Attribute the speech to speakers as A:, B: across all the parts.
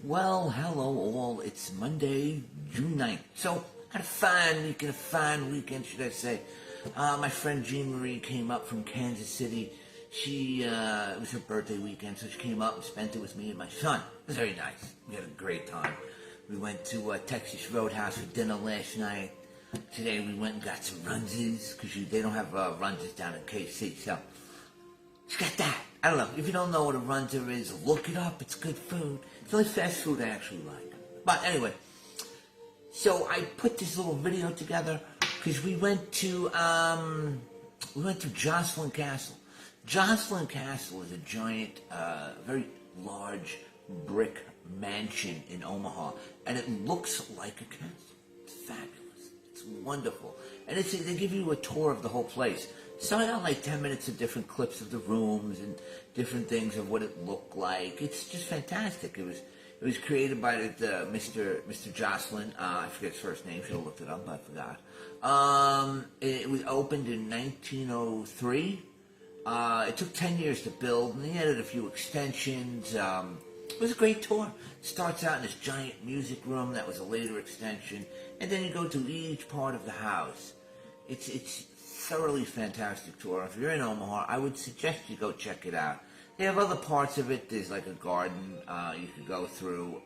A: Well, hello all. It's Monday, June 9th. So, had a fine weekend, should I say. My friend Jean Marie came up from Kansas City. It was her birthday weekend, so she came up and spent it with me and my son. It was very nice. We had a great time. We went to Texas Roadhouse for dinner last night. Today we went and got some runsies, because they don't have runsies down in KC, so she got that. I don't know. If you don't know what a runser is, look it up. It's good food. It's the only fast food I actually like. But anyway, so I put this little video together because we went to Joslyn Castle. Joslyn Castle is a giant, very large brick mansion in Omaha, and it looks like a castle. It's fabulous. It's wonderful. And they give you a tour of the whole place. So I got like 10 minutes of different clips of the rooms and different things of what it looked like. It's just fantastic. It was created by Mr. Joslyn. I forget his first name. Should have looked it up, but I forgot. It was opened in 1903. It took 10 years to build, and they added a few extensions. It was a great tour. It starts out in this giant music room that was a later extension, and then you go to each part of the house. It's thoroughly fantastic tour. If you're in Omaha, I would suggest you go check it out. They have other parts of it. There's like a garden you could go through.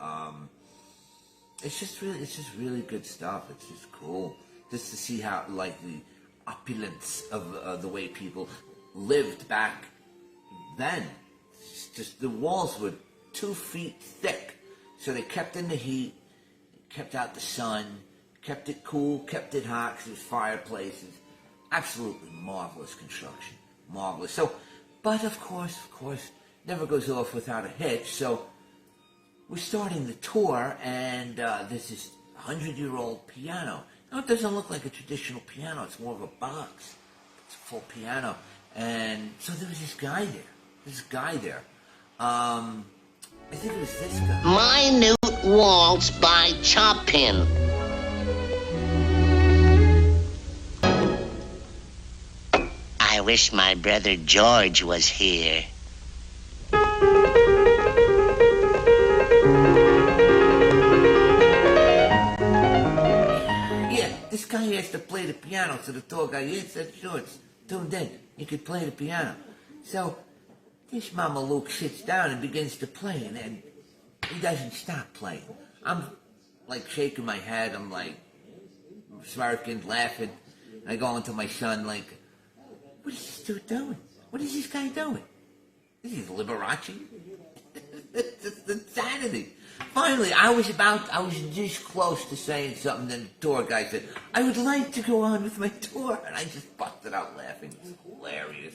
A: It's just really good stuff. It's just cool just to see how like the opulence of the way people lived back then. It's just the walls were 2 feet thick, so they kept in the heat, kept out the sun, kept it cool, kept it hot because there's fireplaces. Absolutely marvelous construction. Marvelous. So, but of course, never goes off without a hitch. So, we're starting the tour, and there's this 100-year-old piano. Now, it doesn't look like a traditional piano. It's more of a box. It's a full piano. And so there was this guy there. I think it was this guy.
B: Minute Waltz by Chopin. I wish my brother George was here.
A: Yeah, this guy asked to play the piano, so the tour guy said, sure, it's tuned in. You could play the piano. So this Mama Luke sits down and begins to play, and then he doesn't stop playing. I'm like shaking my head. I'm like smirking, laughing. And I go into my son like, what is this dude doing? What is this guy doing? Is he Liberace? It's insanity. Finally, I was this close to saying something, then the tour guy said, I would like to go on with my tour. And I just busted out laughing. It's hilarious.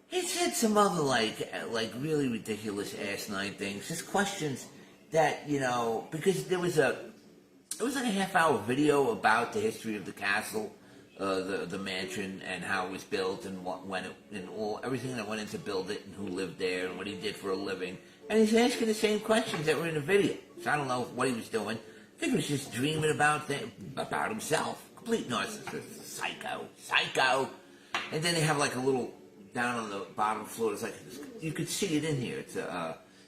A: He said some other, like really ridiculous asinine things. Just questions that, because there was it was like a half-hour video about the history of the castle, the mansion, and how it was built, and everything that went into build it, and who lived there, and what he did for a living. And he's asking the same questions that were in the video. So I don't know what he was doing. I think he was just dreaming about himself. Complete narcissist, psycho. And then they have like a little down on the bottom floor. It's like you could see it in here.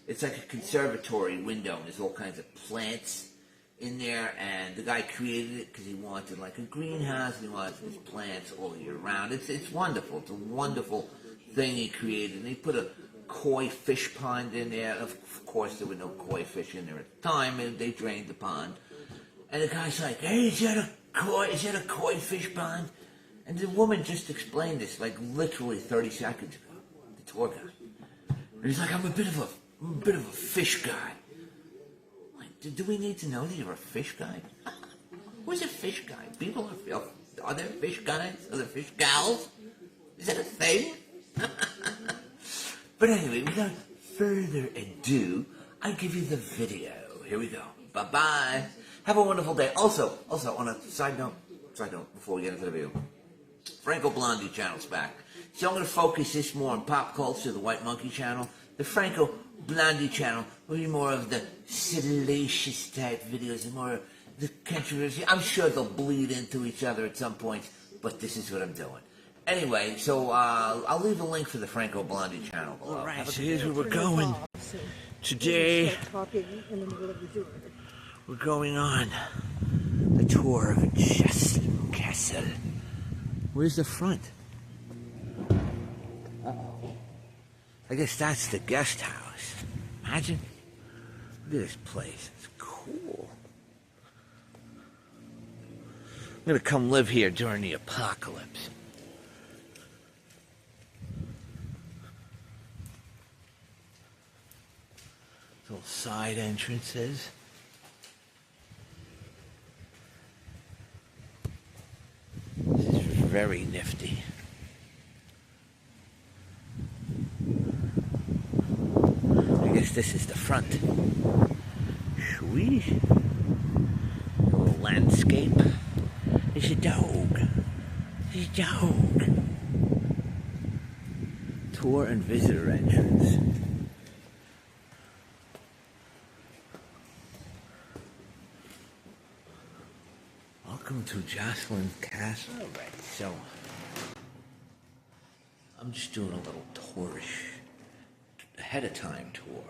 A: It's like a conservatory window, and there's all kinds of plants in there, and the guy created it because he wanted like a greenhouse, and he wanted his plants all year round. It's wonderful. It's a wonderful thing he created. And he put a koi fish pond in there. Of course, there were no koi fish in there at the time, and they drained the pond. And the guy's like, "Hey, is that a koi fish pond?" And the woman just explained this like literally 30 seconds ago. The tour guide. And he's like, "I'm a bit of a fish guy." Do we need to know that you're a fish guy? Who's a fish guy? Are there fish guys? Are there fish gals? Is that a thing? But anyway, without further ado, I give you the video. Here we go. Bye-bye. Have a wonderful day. Also, on a side note, before we get into the video, Franco Blondie channel's back. So I'm going to focus this more on pop culture, the White Monkey channel. The Franco Blondie channel will be more of the salacious type videos and more of the controversy. I'm sure they'll bleed into each other at some point, but this is what I'm doing. Anyway, so I'll leave a link for the Franco Blondie channel below.
C: Alright, so here's where we're going.
A: Today,
C: Start talking in the middle of the tour.
A: we're going on the tour of Joslyn Castle. Where's the front? Uh-oh. I guess that's the guest house. Imagine. Look at this place. It's cool. I'm gonna come live here during the apocalypse. Little side entrances. This is very nifty. I guess this is the front. Sweet. A little landscape. There's a dog. There's a dog. Tour and visitor entrance. Welcome to Joslyn Castle. Alright, so I'm just doing a little tourish ahead of time tour.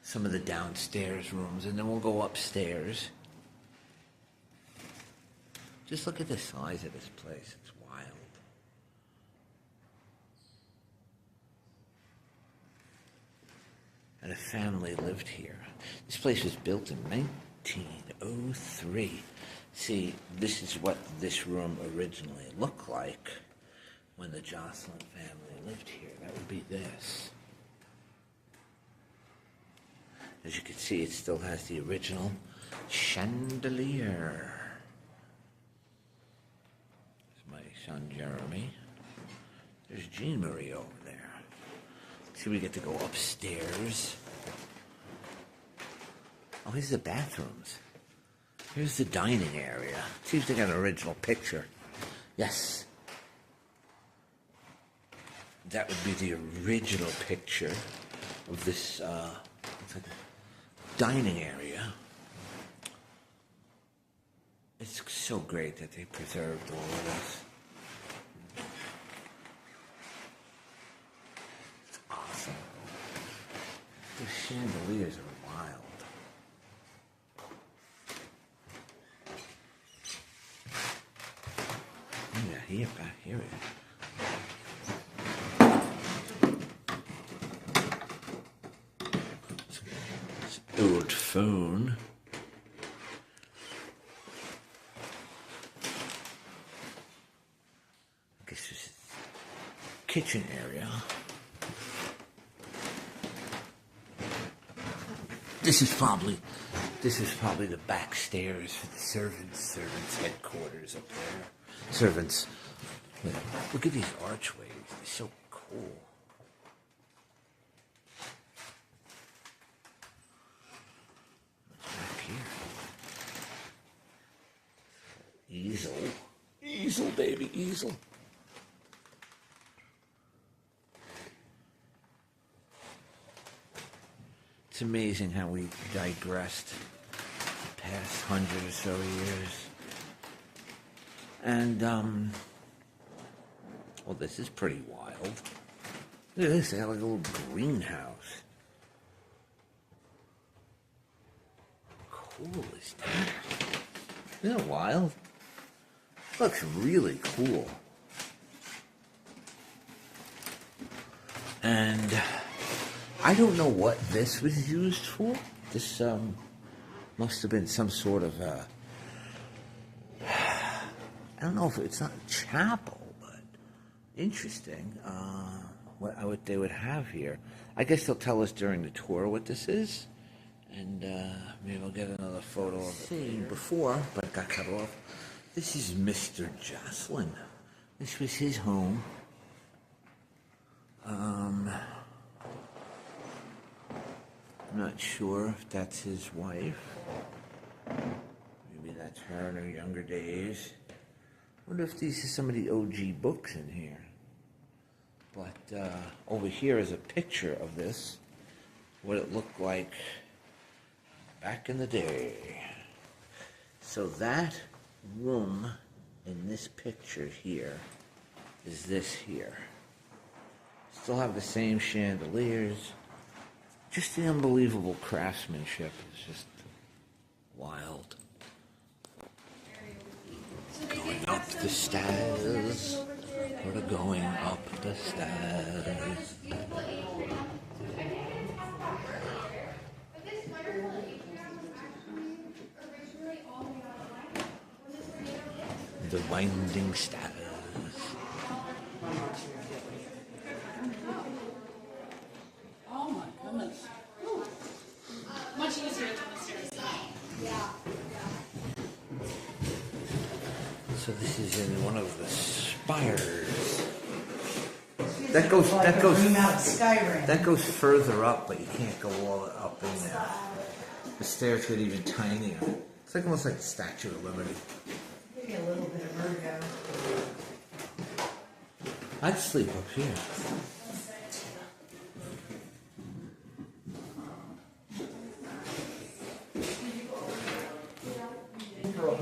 A: Some of the downstairs rooms, and then we'll go upstairs. Just look at the size of this place. It's wild. And a family lived here. This place was built in 1903. See, this is what this room originally looked like when the Joslyn family lived here. That would be this. As you can see, it still has the original chandelier. There's my son Jeremy. There's Jean Marie over there. See, we get to go upstairs. Oh, here's the bathrooms. Here's the dining area. See if they got an original picture. Yes. That would be the original picture of this dining area. It's so great that they preserved all of this. It's awesome. These chandeliers are wild. Yeah, here, back here. Old phone. I guess this is kitchen area. This is probably the back stairs for the servants headquarters up there. Servants. Look at these archways. They're so cool. Easel. Easel, baby, easel. It's amazing how we digressed the past 100 or so years. And, well, this is pretty wild. Look at this, they have like a little greenhouse. How cool is that? Isn't that wild? Looks really cool. And I don't know what this was used for. This must have been some sort of I don't know if it's not a chapel, but interesting. What they would have here. I guess they'll tell us during the tour what this is. And maybe we'll get another photo of it. Seen before, but it got cut off. This is Mr. Joslyn. This was his home. I'm not sure if that's his wife. Maybe that's her in her younger days. I wonder if these are some of the OG books in here. But over here is a picture of this. What it looked like back in the day. So that room in this picture here is this here. Still have the same chandeliers. Just the unbelievable craftsmanship is just wild. Going up the stairs. We're going up the stairs. The winding stairs.
D: Oh my goodness. Much easier than the stairs.
A: So this is in one of the spires.
E: That goes out of Skyrim.
A: That goes further up, but you can't go all up in there. The stairs get even tinier. It's like almost like the Statue of Liberty.
E: Maybe a little bit of vertigo.
A: I'd sleep up here.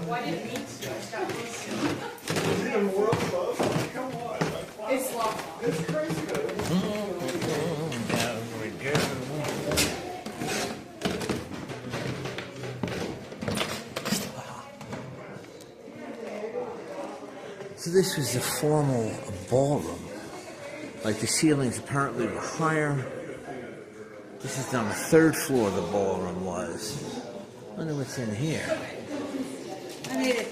D: Why didn't mean to? I just got used to it. It's long.
F: It's crazy though.
A: There we go. So this was the formal ballroom. Like the ceilings apparently were higher. This is on the third floor the ballroom was. I wonder what's in here.
E: I made it.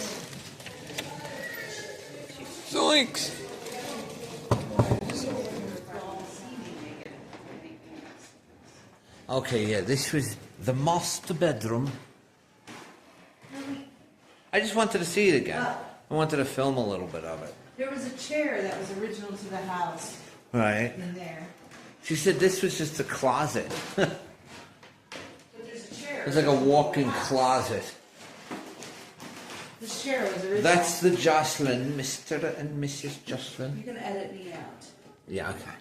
A: Zoinks! Okay, yeah, this was the master bedroom. I just wanted to see it again. I wanted to film a little bit of it.
E: There was a chair that was original to the house
A: Right.
E: in there.
A: She said this was just a closet.
E: But there's a chair.
A: It's like a walk-in closet.
E: This chair was original.
A: That's the Joslyn, Mr. and Mrs. Joslyn.
E: You can edit me out.
A: Yeah, okay.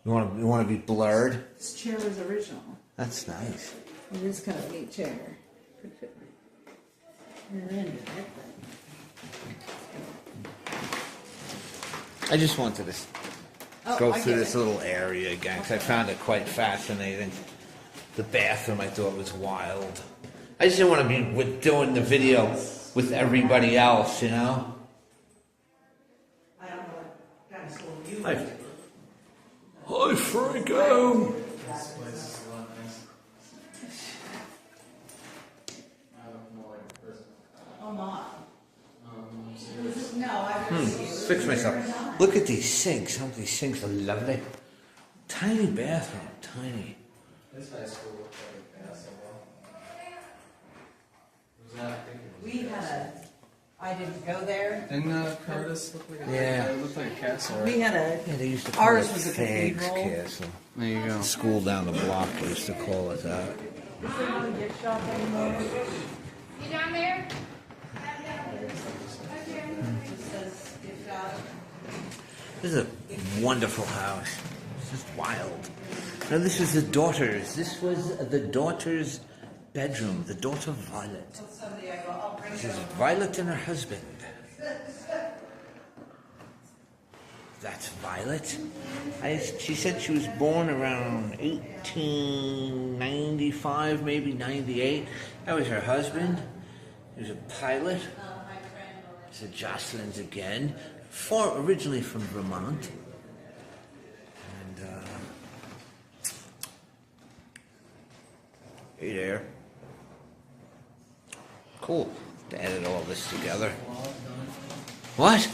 A: You want to be blurred?
E: This chair was original.
A: That's nice.
E: It is kind of a neat chair. And then
A: I just wanted to
E: Oh,
A: go
E: I
A: through
E: get
A: this
E: it.
A: little area again because I found it quite fascinating. The bathroom I thought was wild. I just didn't want to be doing the video with everybody else, you know?
E: I don't know what kind of school you
A: Hi.
E: went to.
A: Hi, Franco!
E: Omaha. No, I don't see it.
A: Fix myself. Look at these sinks. Some of these sinks are lovely. Tiny bathroom, tiny.
F: This high school looked like basketball. Was that
E: We had a, I didn't go there.
F: Didn't Curtis look like a
A: Yeah.
F: It looked like a castle, right?
E: We had a,
A: Yeah, they used to call
E: Ours
A: it
E: was a
A: Fag's
E: cathedral.
A: Castle.
F: There you go.
A: School down the block used to call it that.
E: is there not a gift shop anymore?
D: You down there?
E: It says gift shop.
A: This is a wonderful house. It's just wild. Now this is the daughter's. This was the daughter's bedroom. The daughter Violet.
E: Someday I go, I'll bring
A: This
E: it
A: is
E: up.
A: Violet and her husband. That's Violet. She said she was born around 1895, maybe 98. That was her husband. He was a pilot. This is Joslyn's again. Originally from Vermont. And, hey there. Cool. To edit all this together. What?